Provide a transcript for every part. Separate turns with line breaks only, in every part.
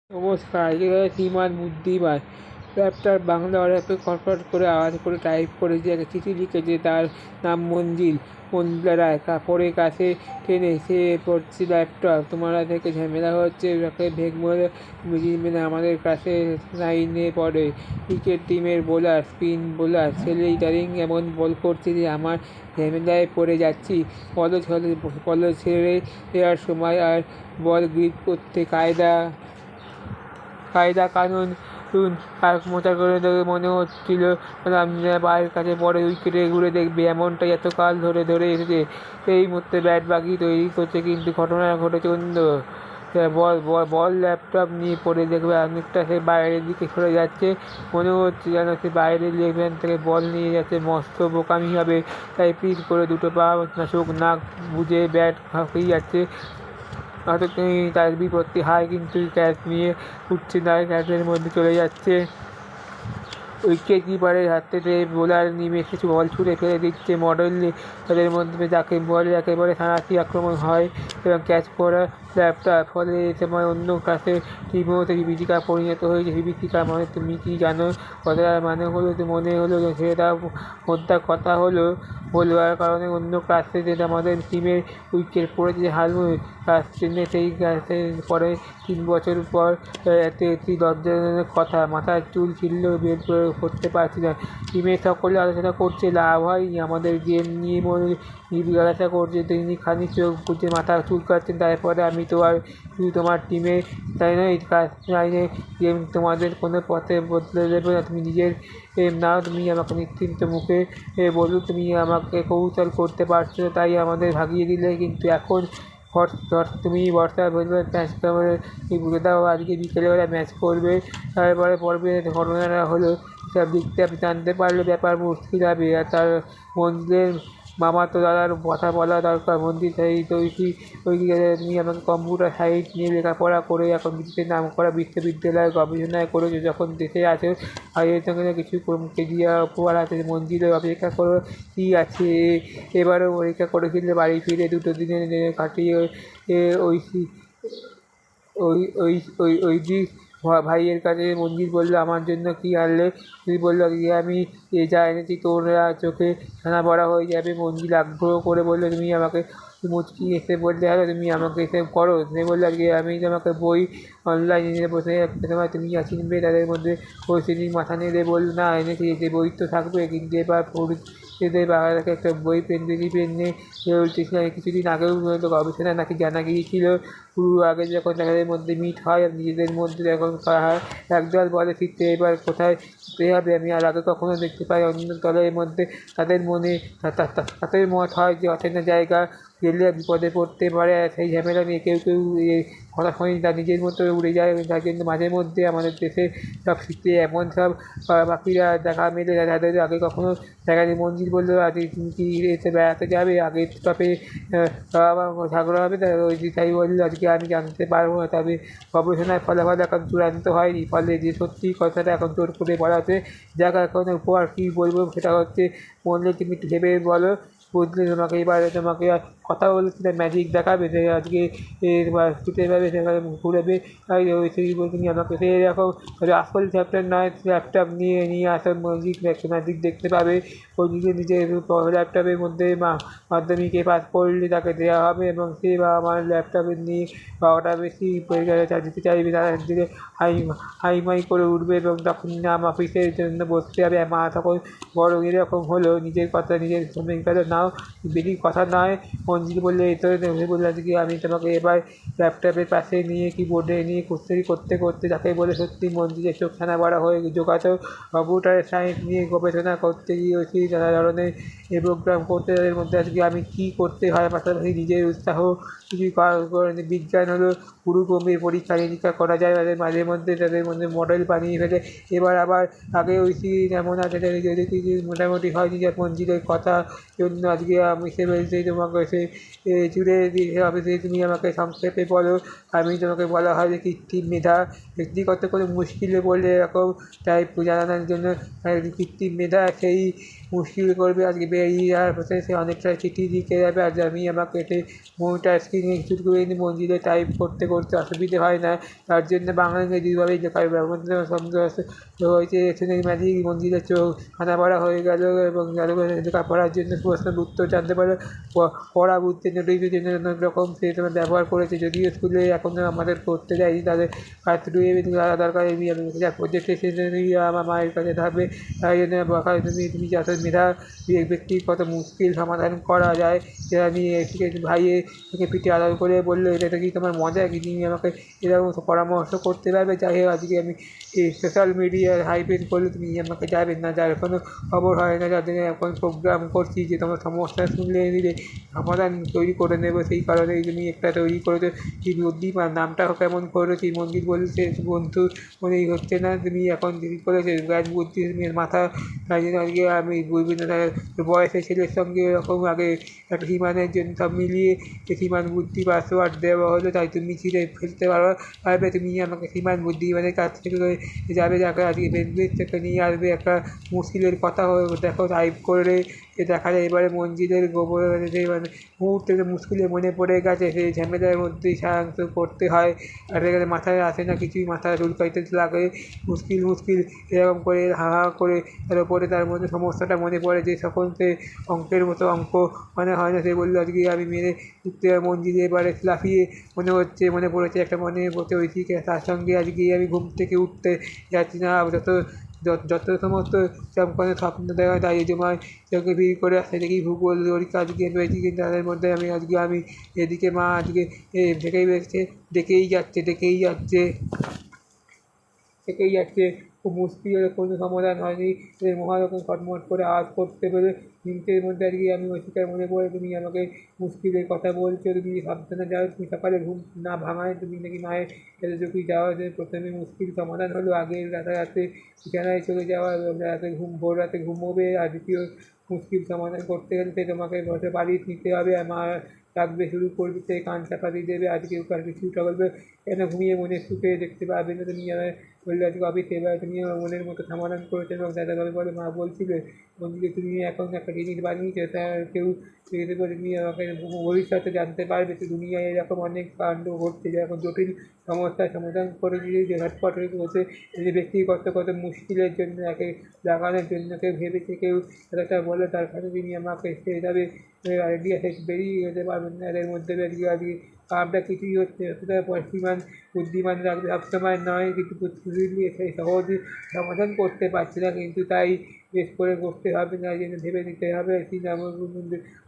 নমস্কার, শ্রীমান বুদ্ধিমান ল্যাপটপ বাংলা অর্ডারকে খটখট করে আওয়াজ করে টাইপ করে যে একটা চিঠি লিখেছে, তার নাম মঞ্জিল রায়। কাপড়ের কাছে টেনে সে পড়ছে, ল্যাপটপ তোমারা থেকে ঝামেলা হচ্ছে, ওকে ভেগ মরে বুঝিয়ে না। আমাদের কাছে লাইনে পড়ে ক্রিকেট টিমের বোলার, স্পিন বোলার সেলিটারিং এমন বল করছে যে আমার ঝামেলায় পড়ে যাচ্ছি। বল ছেড়ে দেওয়ার সময় আর বল গ্রিপ করতে কায়দা কানুন মোটা করে দেখে মনে হচ্ছিল পায়ের কাছে বড় উইকেটে ঘুরে দেখবে, এমনটাই এতকাল ধরে এসেছে। এই মুহূর্তে ব্যাট বাকি তৈরি করছে, কিন্তু ঘটনা ঘটেছে অন্য। বল ল্যাপটপ নিয়ে পড়ে দেখবে অনেকটা সে বাইরের দিকে সরে যাচ্ছে। মনে হচ্ছে যেন সে বাইরের লেভেল থেকে বল নিয়ে যাচ্ছে, মস্ত বোকামি হবে। তাই পিচ করে দুটো পা চোখ নাক বুঝে ব্যাট ফাঁকিয়ে যাচ্ছে। হয়তো তার বিপত্তি হয়, কিন্তু ক্যাচ নিয়ে উঠছে না, ক্যাচের মধ্যে চলে যাচ্ছে। উইকেট কিপারের হাত থেকে বোলার নেমে কিছু বল ছুঁড়ে ফেলে দিচ্ছে মডেলে। তাদের মধ্যে যাকে বলে একেবারে হানাহানি আক্রমণ হয় এবং ক্যাচ করা ল্যাপটপ। ফলে এ সময় অন্য কাছে টিমও বিভীষিকা পরিণত হয়েছে। বিভীষিকা মানে তুমি কি জানো? কথার মানে হলো, মনে হলো সেটা মোদ্দা কথা হলো বলবার কারণে অন্য ক্লাসে যেটা আমাদের টিমের উইকেট পড়েছে হারমোন ক্লাস টেনে। সেই ক্লাসের পরে 3 বছর পর এতে একটি লজ্জাজনক কথা। মাথার চুল ছিঁড়লেও বের করতে পারছি না। টিমের সকলে আলোচনা করছে, লাভ হয়নি। আমাদের গেম নিয়ে মনে জিজ্ঞাসা করছে। তিনি খানিক চোখ বুঝে মাথা চুলকাচ্ছেন। তারপরে আমি তো আর শুধু তোমার টিমে তাই নয়, লাইনে গেম তোমাদের কোনো পথে বদলে দেবে না। তুমি নিজের নাও। তুমি আমাকে নিশ্চিন্ত মুখে বলুন, তুমি আমাকে কৌশল করতে পারছো, তাই আমাদের ভাগিয়ে দিলে। কিন্তু এখন তুমি বর্ষা বলবে ম্যাচ বলে দাও, আজকে বিকেলবেলা ম্যাচ করবে, তারপরে পর্বে ঘটনাটা হলো সব দিকটা জানতে পারলে ব্যাপার মুশকিল হবে। আর তার মন্দিরের মামাতো দাদার কথা বলা দরকার। মন্দির তুমি আমাকে কম্পিউটার সাইন্স নিয়ে লেখাপড়া করে এখন বিশ্বের নাম করা বিশ্ববিদ্যালয়ে গবেষণায় করেছো, যখন দেশে আছো ভাইয়ের সঙ্গে কিছু কেজিয়া উপহার আছে। মন্দিরে অপেক্ষা করো, কী আছে। এবারও পরীক্ষা করেছিল, বাড়ি ফিরে 2 দিনের কাটিয়ে ওই ভাইয়ের কাছে মঞ্জিল বলল, আমার জন্য কি আনলে? তুই বলল, গিয়ে আমি যা এনেছি তোরা চোখে ছানা বড়া হয়ে যাবে। মঞ্জিল আগ্রহ করে বলল, তুমি আমাকে মুচকি এসে বললে, হ্যালো তুমি আমাকে এসে করো। সে বলল, গিয়ে আমি তোমাকে বই অনলাইনে বসে সময় তুমি চিনবে। তাদের মধ্যে পরিস্থিতির মাথা নেড়ে বলল, না এনেছি, যে বই তো থাকবে, কিন্তু এবার এদের বাংলাকে একটা বই পেন নিয়ে চলতেছিল। কিছুদিন আগেও গবেষণা নাকি জানা গিয়েছিল, পুরো আগে যখন তাদের মধ্যে মিট হয় নিজেদের মধ্যে যখন করা হয়, একদল বলে ফিরতে, এবার কোথায় যেতে হবে আমি আর আগে কখনো দেখতে পাই। অন্য দলের মধ্যে তাদের মত হয় যে অচেনা জায়গা গেলে বিপদে পড়তে পারে। সেই ঝামেলা নিয়ে কেউ কথা শোনেনি, তার নিজের মতো উড়ে যায়। তার জন্য মাঝে মধ্যে আমাদের দেশে সব শীতে এমন সব পাখিরা দেখা মেলে তাদের আগে কখনো দেখানি। মঞ্জিল বললো, আজকে তুমি কি এসে বেড়াতে যাবে? আগের স্টপে ঝগড়া হবে, তাই বললো আজকে আমি জানতে পারবো না। তবে গবেষণার ফলাফল এখন চূড়ান্ত হয়নি, ফলে যে সত্যি কথাটা এখন জোর করে বলাতে যাক। এখন উপহার কী বলবো সেটা হচ্ছে, বললে তুমি একটু ভেবে বলো। বুঝলে তোমাকে এবারে তোমাকে কথা বলছিলে, ম্যাজিক দেখাবে যে আজকে ছুটে যাবে, সেখানে ঘুরবে। তাই সেই তুমি আমাকে সেই রকম আসল চ্যাপ্টার নয়, ল্যাপটপ নিয়ে আসো, ম্যাজিক দেখতে পাবে। ও নিজের ল্যাপটপের মধ্যে মাধ্যমিকে পাস করলে তাকে দেওয়া হবে, এবং সে বা আমার ল্যাপটপের নিয়ে বারোটা বেশি পরীক্ষা দিতে চাইবে, তারা দিকে হাইমাই করে উঠবে এবং তখন নাম অফিসের জন্য বসতে হবে। মা তখন বড় এরকম হলো, নিজের কথা নিজের কথা নাও, বেশি কথা নয়। মঞ্জিল বললে, বললে আজকে আমি তোমাকে এবার ল্যাপটপের পাশে নিয়ে কিবোর্ডে নিয়ে করতে করতে যাকে বলে সত্যি মঞ্জিলের চোখ ছানা বড়া হয়ে জোগাতো। কম্পিউটার সায়েন্স নিয়ে গবেষণা করতে গিয়েছি, নানা ধরনের প্রোগ্রাম করতে। তাদের মধ্যে আজকে আমি কী করতে হয়, পাশাপাশি নিজের উৎসাহ কিছু বিজ্ঞান হলো পুরুক্রমে পরীক্ষা নিরীক্ষা করা যায় তাদের মধ্যে মডেল বানিয়ে ফেলে। এবার আবার আগে ওই সিরিজ এমন আছে মোটামুটি হয়নি, যে মঞ্জিলের কথা জন্য আজকে আমি সে বলছি তোমাকে সে জুড়ে দিতে হবে, যে তুমি আমাকে সংক্ষেপে বলো। আমি তোমাকে বলা হয় যে কৃত্রিম মেধা ব্যক্তিগত কোনো মুশকিলে পড়লে এরকম টাইপ জানানোর জন্য কৃত্রিম মেধা সেই মুশকিল করবে। আজকে বেরিয়ে যাওয়ার পথে সে অনেকটা চিঠি লিখে যাবে, আর আমি আমাকে এতে মনিটার স্ক্রিনে এক্সিকিউট করে নিই, মঞ্জিলে টাইপ করতে করতে অসুবিধে হয় না। তার জন্য বাংলা ইংরেজি দুভাবেই লেখা হবে। সন্দেহ হয়েছে এখানে ম্যাজিক মঞ্জিলের চোখ খানা পড়া হয়ে গেল, এবং লেখাপড়ার জন্য প্রশ্নের উত্তর জানতে পারে, পড়া বুঝতে নোটিফিকেশন অনেক রকম সে তোমার ব্যবহার করেছে। যদিও স্কুলে এখনও আমাদের করতে দেয়নি, তাদের কাজ আলাদা দরকার। যা প্রজেক্ট এসে আমার মায়ের কাছে থাকবে, তাই জন্য বকা তুমি যত মেধা ব্যক্তির কত মুশকিল সমাধান করা যায় সেটা নিয়ে ভাইয়ে থেকে পিঠে আলাদা করে বললো, এটা কি তোমার মজা কি তুমি আমাকে এরকম পরামর্শ করতে পারবে? যাই হোক, আজকে আমি এই সোশ্যাল মিডিয়ার হাইপের করলে তুমি আমাকে যাবেন না, যার কোনো খবর হয় না, যাদের এখন প্রোগ্রাম করছি যে তোমার সমস্যা শুনলে নিলে সমাধান তৈরি করে নেবো। সেই কারণেই তুমি একটা তৈরি করেছো কি বুদ্ধিমান, নামটাও কেমন করেছি। মন্দির বলছে বন্ধু মনেই হচ্ছে না, তুমি এখন তৈরি করেছো জ্ঞান বুদ্ধি মাথা। তাই জন্য আজকে আমি বিভিন্ন বয়সের ছেলের সঙ্গে এরকম আগে একটা সীমানের জন্য সব মিলিয়ে সীমান বুদ্ধি পাসওয়ার্ড দেওয়া হলো, তাই তুমি ছিঁড়ে ফেলতে পারবে। তুমি আমাকে সীমান বুদ্ধিমানের কাছ থেকে যাবে, যাকে আজকে বেঞ্চের থেকে নিয়ে আসবে। একটা মুশকিলের কথা দেখো টাইপ করে দেখা যায় এবারে মঞ্জিলের গোবর মানে মুহূর্তে মুশকিলে মনে পড়ে গেছে, সেই ঝামেলার মধ্যেই সারাংশ করতে হয়। আর এখানে মাথায় আসে না কিছুই, মাথায় চুলকাইতে লাগে মুশকিল এরকম করে হা হা করে। তার উপরে তার মধ্যে সমস্যাটা মনে পড়ে যে সকল সে অঙ্কের মতো অঙ্ক মানে হয় না। সে বললো আজকে আমি মেরে উঠতে মঞ্জিলে এবারে লাফিয়ে মনে পড়েছে একটা মনে পড়তে হয়েছি। তার সঙ্গে আজকে আমি ঘুম থেকে উঠতে যাচ্ছি না, যত সমস্ত চমকানো স্বপ্ন দেখা তাই জমায় চোখে ভিড় করে আসতে দেখি ভূগোল পরীক্ষা আজকে রয়েছি, কিন্তু তাদের মধ্যে আমি এদিকে মা আজকে ডেকেই যাচ্ছে খুব মুশকিলের কোনো সমাধান হয়নি। মহারকম খটমট করে আওয়াজ করতে পেরে মিনিটের মধ্যে আজকে আমি অস্বীকার মনে পড়ে তুমি আমাকে মুশকিলের কথা বলছো, তুমি সাবধানে যাও, তুমি সকালে ঘুম না ভাঙায় তুমি নাকি মায়ের এতটুকুই যাওয়া যে প্রথমে মুশকিল সমাধান হলো আগের রাতে বিছানায় চলে যাওয়া, ভোর রাতে ঘুমোবে। আর দ্বিতীয় মুশকিল সমাধান করতে গেলে তোমাকে বসে বাড়ি নিতে হবে, আর মা ডাকবে শুরু করবে, সে কান চাপা দিয়ে দেবে। আজকে ওখানে কিছুটা বলবে কেন ঘুমিয়ে মনের সুখে দেখতে পাবে না তুমি। বললে আজকে অফিসে এবার তুমি মনের মতো সমাধান করেছো, এবং দাদাভাবে বলে মা বলছিলে বন্ধুকে তুমি এখন একটা জিনিস বানিয়েছো, তা কেউ তুমি আমাকে ভবিষ্যতে জানতে পারবে তো দুনিয়ায় এরকম অনেক কাণ্ড ঘটছে, যেরকম জটিল সমস্যার সমাধান করে দিয়ে যে ঝটপট হয়ে বসে যে ব্যক্তিগত কত মুশকিলের জন্য একে লাগানোর জন্য কেউ ভেবেছে, কেউ একটা বলে তার কাছে তিনি আমাকে সেভাবে আইডিয়া থেকে বেরিয়ে যেতে পারবেন না। এদের মধ্যে আজকে কামটা কিছুই হচ্ছে পরিমাণ বুদ্ধিমান রাখবে সবসময় নয়, কিন্তু সেই সহজে সমাধান করতে পারছে না, কিন্তু তাই বেশ করে করতে হবে না, জন্য ভেবে নিতে হবে।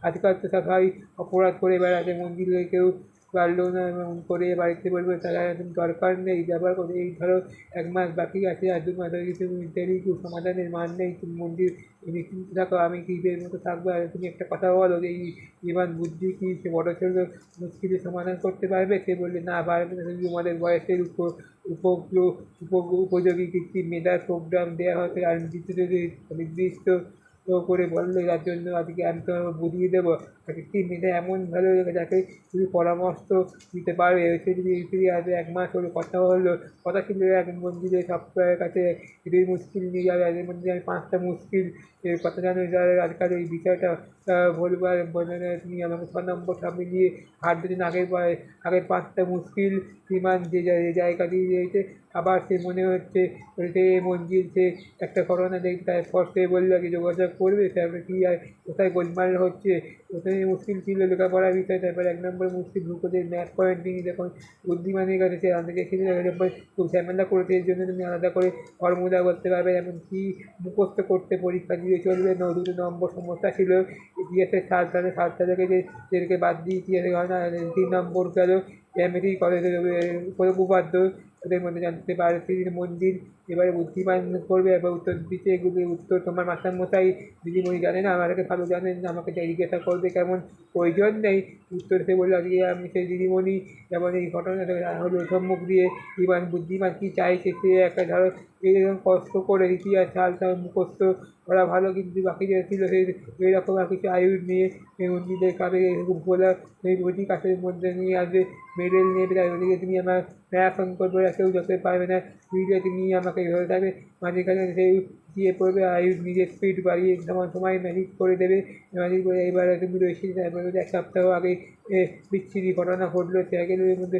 আজকাল তো সবাই অপরাধ করে বেড়াচ্ছে, মন্দিরে কেউ পারলো না এবং করে বাড়িতে বলবে তারা এখন দরকার নেই ব্যবহার করে। এই ধরো 1 মাস বাকি আছে, আর 2 মাস হয়ে দেরি সমাধানের মান নেই, তুমি মন্দির নিশ্চিন্ত থাকো, আমি কীপের মতো থাকবো। আর তুমি একটা কথা বলো যে এই জীবন বুদ্ধি কি সে বড় ছোট মুশকিলের সমাধান করতে পারবে? সে বললে না পারবে না, শুধু আমাদের বয়সের উপযোগী কৃত্রিম মেধার প্রোগ্রাম দেওয়া হচ্ছে, আর নির্দিষ্ট করে বললো যার জন্য আজকে আমি তোমাকে বুঝিয়ে দেবো। কৃত্রিম মেধা এমন ভালো যাকে তুমি পরামর্শ দিতে পারবে। সে যদি ফিরে আসবে 1 মাস হলো কথা ছিল এক মন্দিরে সপ্তাহের কাছে এদের মুশকিল নিয়ে যাবে, এদের মধ্যে আমি 5টা মুশকিল এর কথা জানো আজকাল এই বিষয়টা বলবার তুমি আমাকে 6 নম্বর সব মিলিয়ে 8 দিন আগের 5টা মুশকিল বিমান যে জায়গা দিয়ে দিয়েছে। আবার সে মনে হচ্ছে সে মঞ্জিল সে একটা করোনা দেখতে তারপর সে বললো কি যোগাযোগ করবে, তারপরে কী আর কোথায় গোলমাল হচ্ছে। প্রথমে মুশকিল ছিল লেখাপড়ার বিষয়, তারপরে 1 নম্বর মুশকিল গ্লুকোজের ম্যাথ পয়েন্ট নিয়ে যখন বুদ্ধিমানের কাছে সে আনতে খুব ঝামেলা করেছে। এর জন্য তুমি আলাদা করে ফর্মুলা করতে পারবে, যেমন কী মুখস্থ করতে পরীক্ষা দিয়ে চলবে না। 2 নম্বর সমস্যা ছিল ইতিহাসের 7 সালকে যেদেরকে বাদ দিয়ে ইতিহাসে হয় না। 3 নম্বর গেল জ্যামিতি কলেজের উপপাদ্য, ওদের মধ্যে জানতে পারছি মন্দির এবারে বুদ্ধিমান করবে এবং উত্তর দিতে এগুলি উত্তর তোমার মাস্টারমশাই দিদিমণি জানে না, আমাকে ভালো জানেন, আমাকে জিজ্ঞাসা করবে কেমন প্রয়োজন নেই। উত্তর সে বললো আজকে আমি সেই দিদিমণি যেমন এই ঘটনাটা হলো সম্মুখ দিয়ে বুদ্ধিমান কী চাইছে সে একটা ধরো এরকম কষ্ট করে ইতিহাস সালটা মুখস্থ করা ভালো, কিন্তু বাকি যে ছিল সেই এরকম আর কিছু আয়ু নিয়ে মন্দিরের কাছে এরকম ভোলা এই বটি কাছের মধ্যে নিয়ে আসবে, মেডেল নেবে, তার ওদিকে তুমি আমার ম্যারাথন করবে, কেউ যেতে পারবে না, বুঝলে তুমি আমাকে ধরে থাকবে মাঝখানে সেই দিয়ে পড়বে, আয়ু নিজের স্পিড বাড়িয়ে সময় ম্যাজিক করে দেবে, ম্যাজিক করে এবারে তুমি রয়েছে, তারপরে 1 সপ্তাহ আগে বিচ্ছিরি ঘটনা ঘটলো সাইকেলের মধ্যে।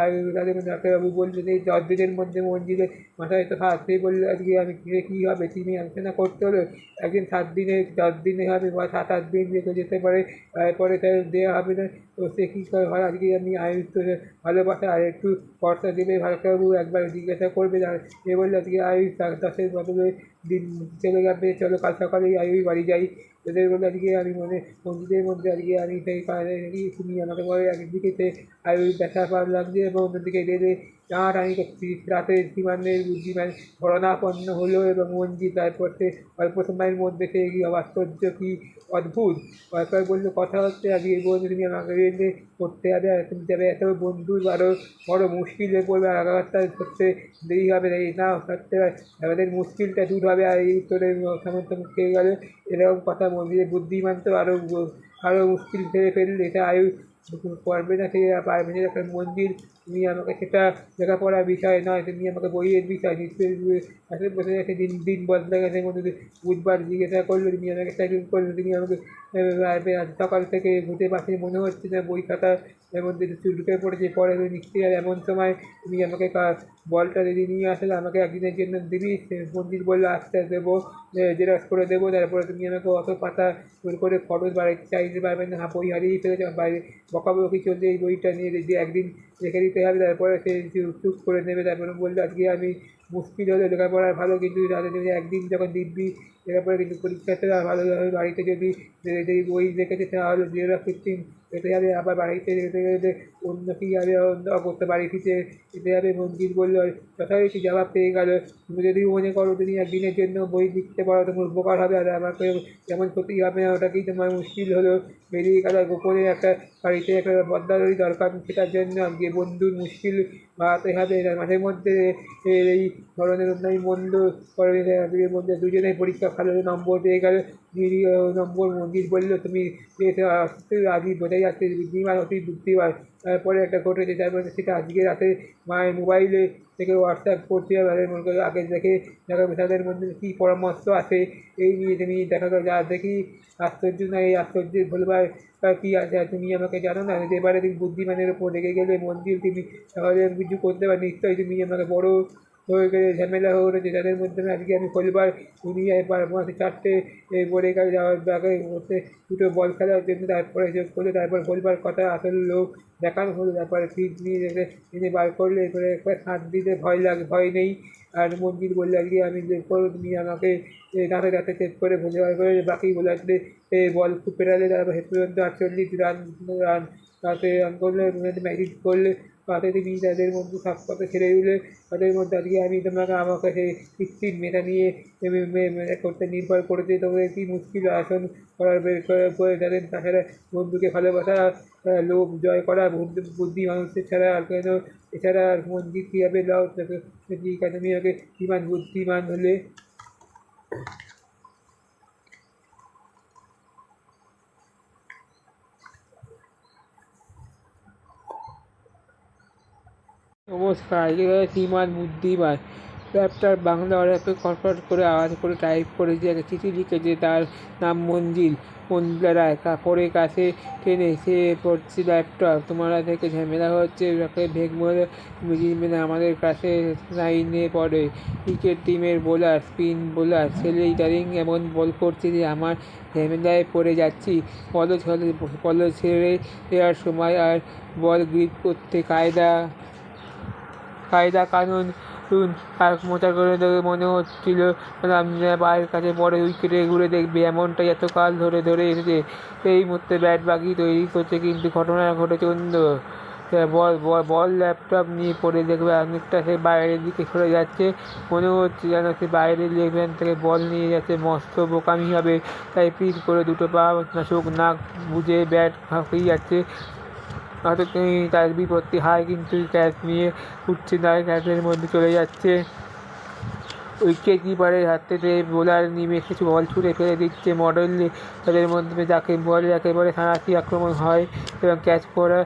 আয়ু তাদের মধ্যে ডাক্তারবাবু বললো যে 10 দিনের মধ্যে মঞ্জিলের মাথায় তো হাত, সেই বললো আজকে আমি কী হবে, তুমি আলোচনা করতে হলো, একদিন 7 দিনে 10 দিনে হবে বা 7-8 দিন রেখে যেতে পারে, তারপরে তার দেওয়া হবে না। তো সে কী করে হয়, আজকে আমি আয়ুষ তো ভালোবাসা আর একটু ভরসা দেবে, ডাক্তারবাবু একবার জিজ্ঞাসা করবে, এ বললো আজকে আয়ুষ 10-এর বদলে দিন চলে যাবে, চলো কাল সকালেই আয়ুষ বাড়ি যাই। এদের বলে আজকে আমি মন্দিরের মধ্যে আজকে আমি সেই কারণে তুমি আমাকে বলে একদিকে সে আয়ুষ ব্যথা পার লাগছে এবং অন্যদিকে রেলে টানাটানি করছি, রাতে শ্রীমানের বুদ্ধিমান শরণাপন্ন হলো এবং মঞ্জিল তারপর সে অল্প সময়ের মধ্যে সে আশ্চর্য কি অদ্ভুত। তারপর বললো কথা হচ্ছে আজকে বলছে তুমি আমাকে রেলে করতে হবে, আর তুমি যাবে এত বন্ধুর আরও বড় মুশকিলে পড়বে, আর আগামীকাল ধরতে দেরি হবে, এই না থাকতে আমাদের মুশকিলটা দূর হবে, আর এই উত্তরে সামর্থ্য পেয়ে গেলে এরকম কথা মন্দিরের বুদ্ধিমান তো আরও মুশকিল ফেলে ফেললে, এটা আয়ু পারবে না, সে পারবে না, একটা মন্দির তুমি আমাকে সেটা লেখাপড়ার বিষয় নয়, তুমি আমাকে বইয়ের বিষয় নিশ্চয়ই আসলে বসে গেছে, দিন দিন বদলে গেছে মধ্যে বুধবার জিজ্ঞাসা করলো তুমি আমাকে সাইকেল করলে, তুমি আমাকে আজ সকাল থেকে ঘুরতে পারছি মনে হচ্ছে না, বই খাতা এর মধ্যে ঢুকে পড়েছে, পরে নিশ্চয়ই আর এমন সময় তুমি আমাকে বলটা যদি নিয়ে আসলে আমাকে একদিনের জন্য দিবি, মন্দির বললো আস্তে দেবো, জেরক্স করে দেবো, তারপরে তুমি আমাকে অত পাতা করে খরচ বাড়াইতে চাইতে পারবেন না, বই হারিয়ে ফেলেছে, বাইরে বকাবকি চলছে এই বইটা নিয়ে যে একদিন রেখে দিতে হবে, তারপরে সে চুপ করে নেবে, তারপরে বললো আজকে আমি মুশকিল হলে লেখাপড়ার ভালো, কিন্তু তাদের যদি একদিন যখন দিব্যি লেখাপড়া কিন্তু পরীক্ষাতে ভালোভাবে বাড়িতে যদি বই রেখেছে তাহলে জেরক্স ফিফটিন পেতে যাবে, আবার বাড়িতে যেতে যেতে অন্য কী হবে, অন্য করতে বাড়ি ফিরে যেতে যাবে। মন্দির বললো যথারীতি জবাব পেয়ে গেল, তুমি যদি মনে করো তুমি একদিনের জন্য বই লিখতে পারো তোমার উপকার হবে, আর আমাকে যেমন ক্ষতি হবে না, ওটাকেই তোমার মুশকিল হলো, বেরিয়ে গেল গোপনে একটা বাড়িতে একটা বদলারই দরকার, সেটার জন্য আজকে বন্ধুর মুশকিল বাড়াতে হবে, মাঝে মধ্যে এই ধরনের অন্যায় বন্ধ করে মধ্যে দুজনেই পরীক্ষা ভালো নম্বর পেয়ে গেল, নম্বর মন্দির বললো তুমি আজই বোঝা যাচ্ছে বুদ্ধিমান অতি বুদ্ধিমান। তারপরে একটা ঘটেছে, তারপরে সেটা আজকে রাতে মায়ের মোবাইলে থেকে হোয়াটসঅ্যাপ করছে, আগে দেখে তাদের মধ্যে কী পরামর্শ আছে এই নিয়ে তুমি দেখা গেল যা দেখি আশ্চর্য না, এই আশ্চর্যের বলবার কী আছে, তুমি আমাকে জানো না, এবারে তুমি বুদ্ধিমানের ওপর রেগে গেলে মন্দির তুমি তাহলে কিছু করতে পারি, নিশ্চয়ই তুমি আমাকে বড় হয়ে গেলে ঝামেলা হয়ে উঠেছে, যাদের মধ্যে আজকে আমি খোলবার দুনিয়ায় 4টে পড়ে গেলে যাওয়ার আগে হচ্ছে দুটো বল খেলার জন্য, তারপরে যোগ করলে তারপর খোলবার কথা আসল লোক দেখানো হলো, তারপরে ফিট নিয়ে এনে বার করলে এরপরে একবার হাত দিতে ভয় নেই। আর মন্দির বললে আজকে আমি করো তুমি আমাকে দাঁতে দাঁতে চেক করে ভুলে বার করে, বাকি বোলারদের বল খুব পেরালে তারপর শেষ পর্যন্ত 48 রান তাতে রান করলে ম্যাজিক করলে, তাতে তুমি তাদের মধ্যে সব কথা ছেড়ে দিলে, তাদের মধ্যে আজকে আমি আমাকে সেই কৃত্রিম মেধা নিয়ে করতে নির্ভর করেছে, তবে কী মুশকিল আসন করার বের করে তাদের, তাছাড়া বন্ধুকে ভালোবাসা লোভ জয় করা বুদ্ধি মানুষের ছাড়া আর কেন, এছাড়া মন্দির কীভাবে লাও তুমি আগে বিমান বুদ্ধিমান হলে। নমস্কার, শ্রীমান বুদ্ধিমান ল্যাপটপ বাংলা অর্ডারকে খটখট করে আওয়াজ করে টাইপ করে যে একটা চিঠি লিখেছে, তার নাম মঞ্জিল রায়, কাপড়ের কাছে টেনে সে পড়ছে ল্যাপটপ, তোমারা থেকে ঝামেলা হচ্ছে, ওকে ভেগ মরে আমাদের কাছে লাইনে পড়ে, ক্রিকেট টিমের বোলার, স্পিন বোলার ছেলে ইদারিং এমন বল করছে যে আমার ঝামেলায় পড়ে যাচ্ছি, বল ছেড়ে দেওয়ার সময় আর বল গ্রিপ করতে কায়দা কানুন মোটা করে দেখে মনে হচ্ছিল বাইরের কাছে বড় উইকেটে ঘুরে দেখবে, এমনটাই এতকাল ধরে এসেছে, এই মুহূর্তে ব্যাট বাকি তৈরি করছে, কিন্তু ঘটনা ঘটেছে অন্য, বল ল্যাপটপ নিয়ে পড়ে দেখবে অনেকটা সে বাইরের দিকে সরে যাচ্ছে, মনে হচ্ছে যেন সে বাইরের লেভেল থেকে বল নিয়ে যাচ্ছে, মস্ত বোকামি হবে, তাই পিট করে দুটো পা চোখ নাক বুঝে ব্যাট ফাঁকিয়ে যাচ্ছে, হয়তো তার বিপত্তি হয়, কিন্তু ক্যাচ নিয়ে উঠছে না, ক্যাচের মধ্যে চলে যাচ্ছে। উইকেট কিপারের হাত থেকে বোলার নেমে কিছু বল ছুঁড়ে ফেলে দিচ্ছে মডেলে, তাদের মধ্যে যাকে বলে একেবারে হানাহানি আক্রমণ হয় এবং ক্যাচ করা